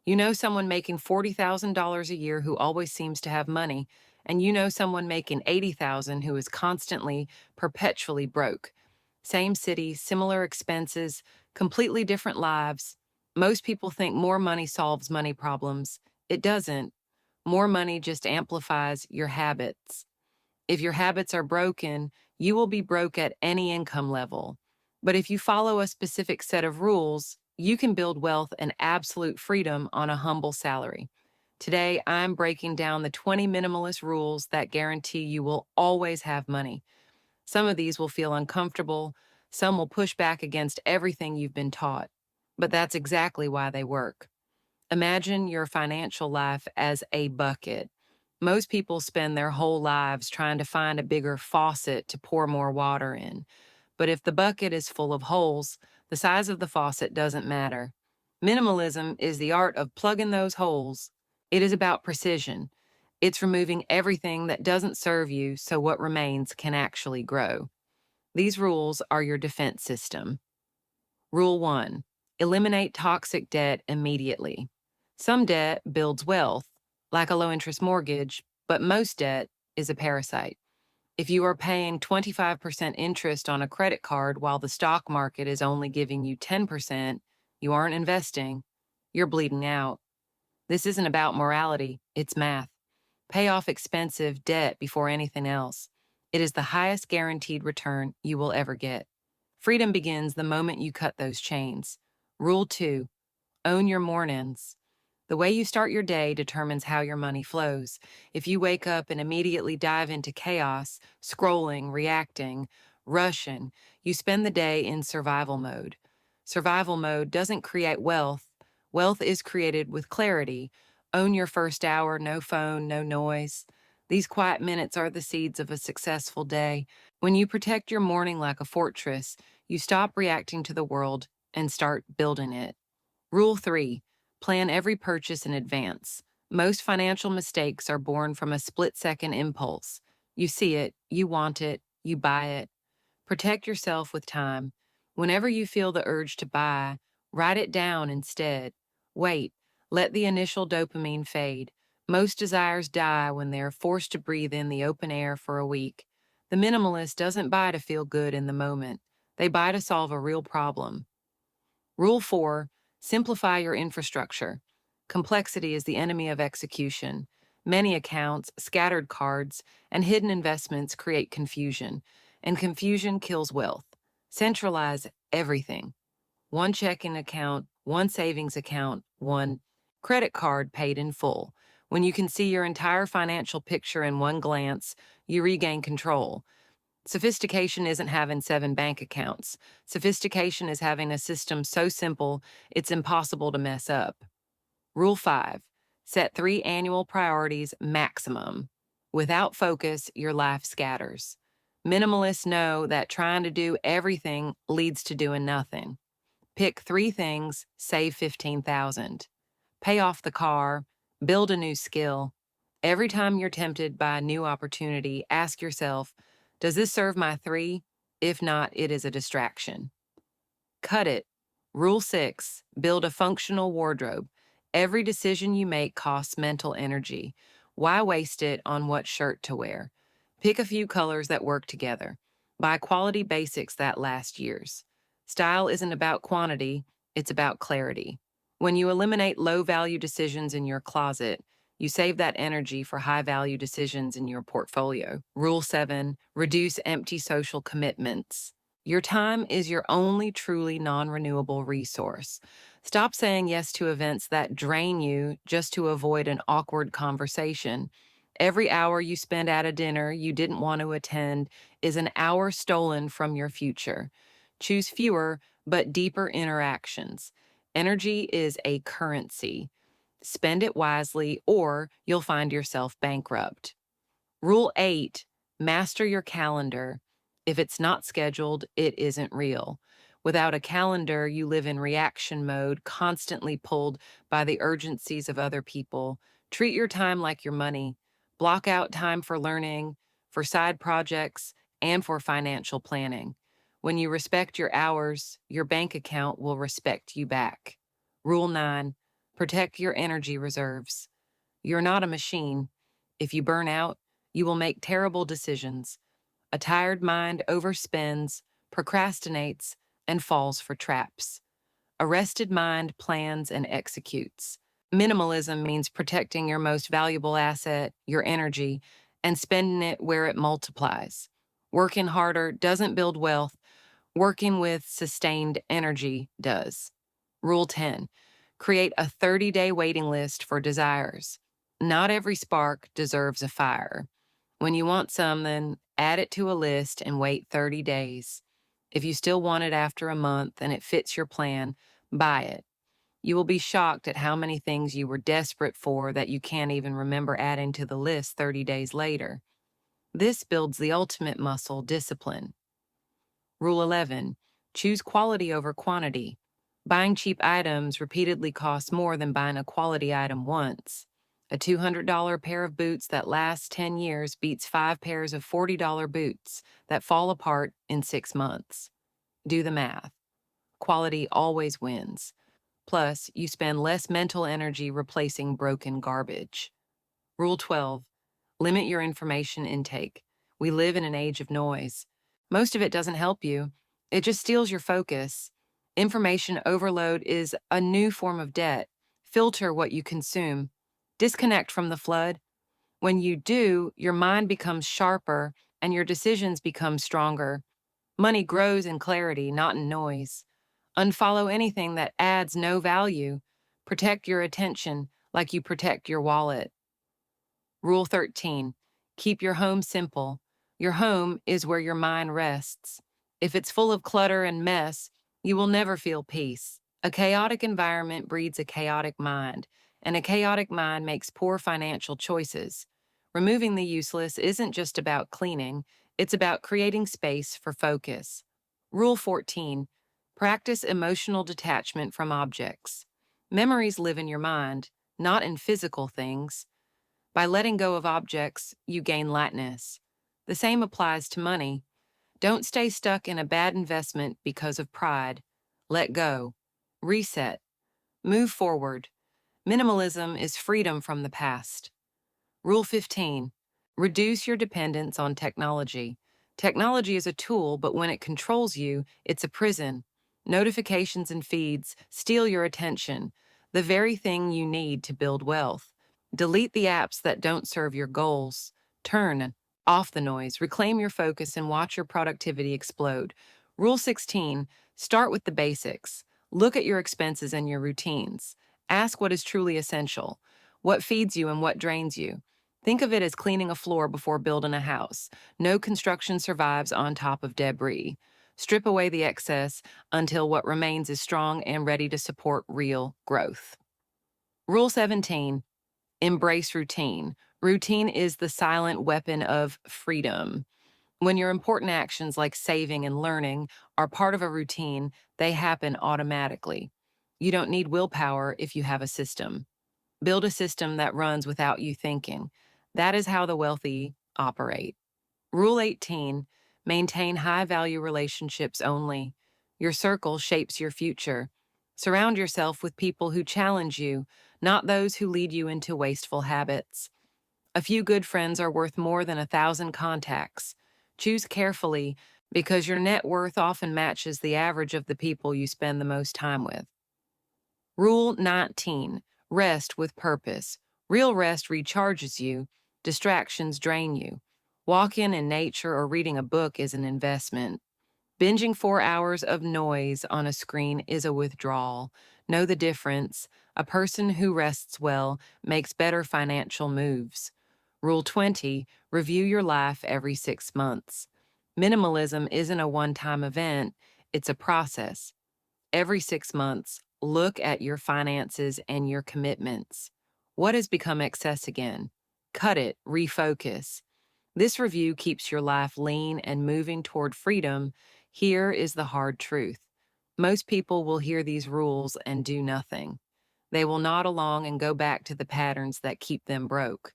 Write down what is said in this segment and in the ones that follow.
You know someone making $40,000 a year who always seems to have money, and you know someone making 80,000 who is constantly, perpetually broke. Same city, similar expenses, completely different lives. Most people think more money solves money problems. It doesn't. More money just amplifies your habits. If your habits are broken, you will be broke at any income level. But if you follow a specific set of rules, you can build wealth and absolute freedom on a humble salary. Today, I'm breaking down the 20 minimalist rules that guarantee you will always have money. Some of these will feel uncomfortable, some will push back against everything you've been taught. But that's exactly why they work. Imagine your financial life as a bucket. Most people spend their whole lives trying to find a bigger faucet to pour more water in. But if the bucket is full of holes, the size of the faucet doesn't matter. Minimalism is the art of plugging those holes. It is about precision. It's removing everything that doesn't serve you so what remains can actually grow. These rules are your defense system. Rule 1. Eliminate toxic debt immediately. Some debt builds wealth, like a low interest mortgage, but most debt is a parasite. If you are paying 25% interest on a credit card while the stock market is only giving you 10%, you aren't investing, you're bleeding out. This isn't about morality, it's math. Pay off expensive debt before anything else. It is the highest guaranteed return you will ever get. Freedom begins the moment you cut those chains. Rule 2. Own your mornings. The way you start your day determines how your money flows. If you wake up and immediately dive into chaos, scrolling, reacting, rushing, you spend the day in survival mode. Survival mode doesn't create wealth. Wealth is created with clarity. Own your first hour, no phone, no noise. These quiet minutes are the seeds of a successful day. When you protect your morning like a fortress, you stop reacting to the world and start building it. Rule 3. Plan every purchase in advance. Most financial mistakes are born from a split-second impulse. You see it, you want it, you buy it. Protect yourself with time. Whenever you feel the urge to buy, write it down instead. Wait, let the initial dopamine fade. Most desires die when they are forced to breathe in the open air for a week. The minimalist doesn't buy to feel good in the moment. They buy to solve a real problem. Rule 4. Simplify your infrastructure. Complexity is the enemy of execution. Many accounts, scattered cards, and hidden investments create confusion, and confusion kills wealth. Centralize everything. One checking account, one savings account, one credit card paid in full. When you can see your entire financial picture in one glance, you regain control. Sophistication isn't having 7 bank accounts. Sophistication is having a system so simple it's impossible to mess up. Rule 5. Set 3 annual priorities maximum. Without focus, your life scatters. Minimalists know that trying to do everything leads to doing nothing. Pick 3 things, save 15,000. Pay off the car, build a new skill. Every time you're tempted by a new opportunity, ask yourself, does this serve my 3? If not, it is a distraction. Cut it. Rule 6. Build a functional wardrobe. Every decision you make costs mental energy. Why waste it on what shirt to wear? Pick a few colors that work together. Buy quality basics that last years. Style isn't about quantity, it's about clarity. When you eliminate low-value decisions in your closet, you save that energy for high-value decisions in your portfolio. Rule 7. Reduce empty social commitments. Your time is your only truly non-renewable resource. Stop saying yes to events that drain you just to avoid an awkward conversation. Every hour you spend at a dinner you didn't want to attend is an hour stolen from your future. Choose fewer but deeper interactions. Energy is a currency. Spend it wisely or you'll find yourself bankrupt. Rule 8. Master your calendar. If it's not scheduled, it isn't real. Without a calendar, you live in reaction mode, constantly pulled by the urgencies of other people. Treat your time like your money. Block out time for learning, for side projects, and for financial planning. When you respect your hours, your bank account will respect you back. Rule 9. Protect your energy reserves. You're not a machine. If you burn out, you will make terrible decisions. A tired mind overspends, procrastinates, and falls for traps. A rested mind plans and executes. Minimalism means protecting your most valuable asset, your energy, and spending it where it multiplies. Working harder doesn't build wealth, working with sustained energy does. Rule 10: create a 30-day waiting list for desires. Not every spark deserves a fire. When you want something, add it to a list and wait 30 days. If you still want it after a month and it fits your plan, buy it. You will be shocked at how many things you were desperate for that you can't even remember adding to the list 30 days later. This builds the ultimate muscle, discipline. Rule 11: choose quality over quantity. Buying cheap items repeatedly costs more than buying a quality item once. A $200 pair of boots that lasts 10 years beats 5 pairs of $40 boots that fall apart in 6 months. Do the math. Quality always wins. Plus, you spend less mental energy replacing broken garbage. Rule 12: limit your information intake. We live in an age of noise. Most of it doesn't help you, it just steals your focus. Information overload is a new form of debt. Filter what you consume. Disconnect from the flood. When you do, your mind becomes sharper and your decisions become stronger. Money grows in clarity, not in noise. Unfollow anything that adds no value. Protect your attention like you protect your wallet. Rule 13: keep your home simple. Your home is where your mind rests. If it's full of clutter and mess, you will never feel peace. A chaotic environment breeds a chaotic mind, and a chaotic mind makes poor financial choices. Removing the useless isn't just about cleaning, it's about creating space for focus. Rule 14: practice emotional detachment from objects. Memories live in your mind, not in physical things. By letting go of objects, you gain lightness. The same applies to money. Don't stay stuck in a bad investment because of pride. Let go. Reset. Move forward. Minimalism is freedom from the past. Rule 15: reduce your dependence on technology. Technology is a tool, but when it controls you, it's a prison. Notifications and feeds steal your attention, the very thing you need to build wealth. Delete the apps that don't serve your goals. Turn off the noise, reclaim your focus, and watch your productivity explode. Rule 16: start with the basics. Look at your expenses and your routines. Ask what is truly essential, what feeds you and what drains you. Think of it as cleaning a floor before building a house. No construction survives on top of debris. Strip away the excess until what remains is strong and ready to support real growth. Rule 17: embrace routine. Routine is the silent weapon of freedom. When your important actions like saving and learning are part of a routine, they happen automatically. You don't need willpower if you have a system. Build a system that runs without you thinking. That is how the wealthy operate. Rule 18: maintain high value relationships only. Your circle shapes your future. Surround yourself with people who challenge you, not those who lead you into wasteful habits. A few good friends are worth more than 1,000 contacts. Choose carefully because your net worth often matches the average of the people you spend the most time with. Rule 19: rest with purpose. Real rest recharges you, distractions drain you. Walking in nature or reading a book is an investment. Binging 4 hours of noise on a screen is a withdrawal. Know the difference. A person who rests well makes better financial moves. Rule 20: review your life every 6 months. Minimalism isn't a one-time event, it's a process. Every 6 months, look at your finances and your commitments. What has become excess again? Cut it, refocus. This review keeps your life lean and moving toward freedom. Here is the hard truth. Most people will hear these rules and do nothing. They will nod along and go back to the patterns that keep them broke.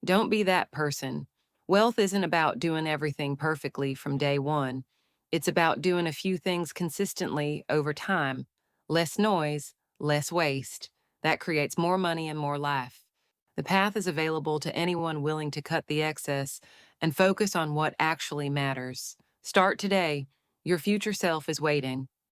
Don't be that person. Wealth isn't about doing everything perfectly from day one. It's about doing a few things consistently over time. Less noise, less waste. That creates more money and more life. The path is available to anyone willing to cut the excess and focus on what actually matters. Start today. Your future self is waiting.